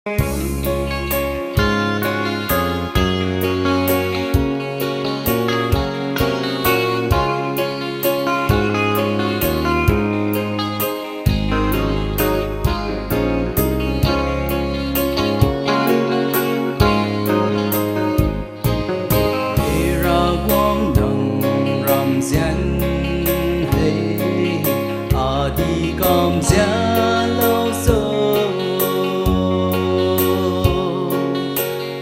cảm giác lâu rồi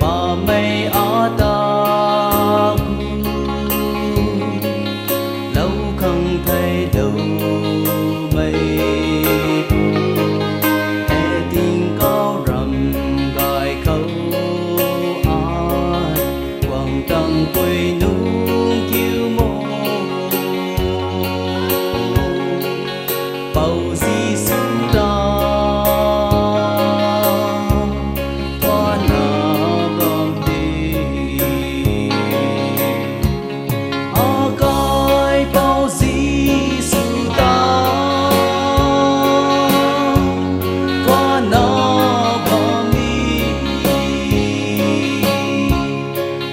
và mây ở ta lâu không thấy đâu mây e tiếng cao rầm gai khâu ai quang trăng quê nung kiêu mô bầu di xuống ta hoa nở bom đi ở coi bầu di xuống ta hoa nở bom đi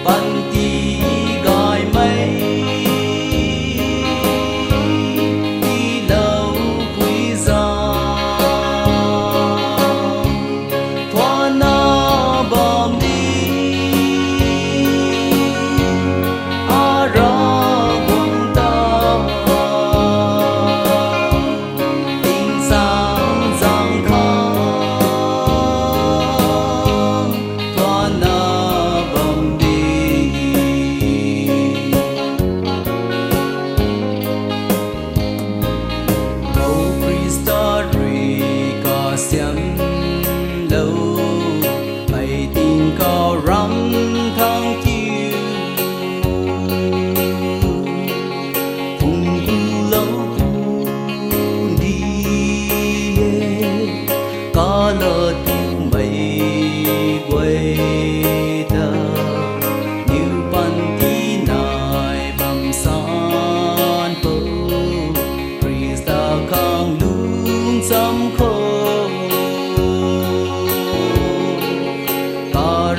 ban ti gọi mây xiêm lâu mây tình cao rắm thăng chiều phùng tu lâu đi có lỡ tiêu mây quay ta như ban tí nai bằng san phố Krista khang lung sam khô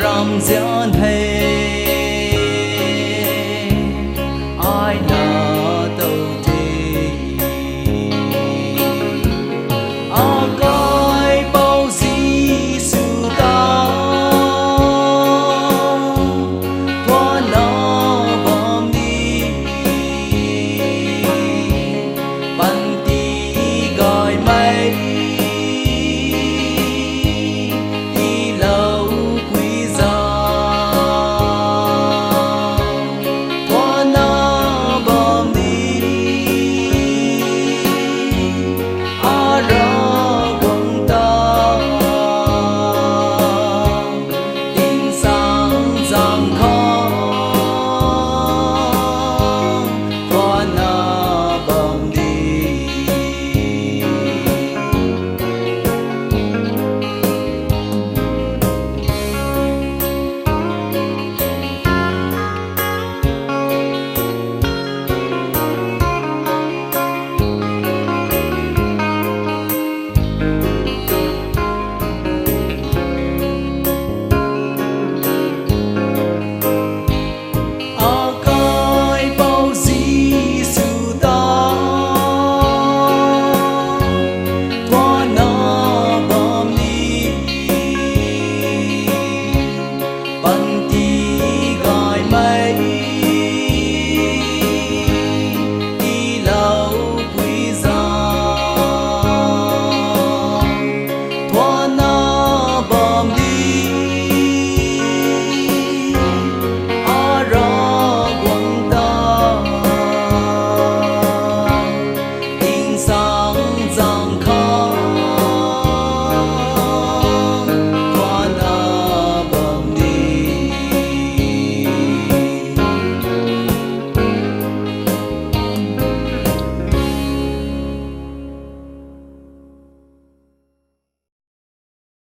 ram gian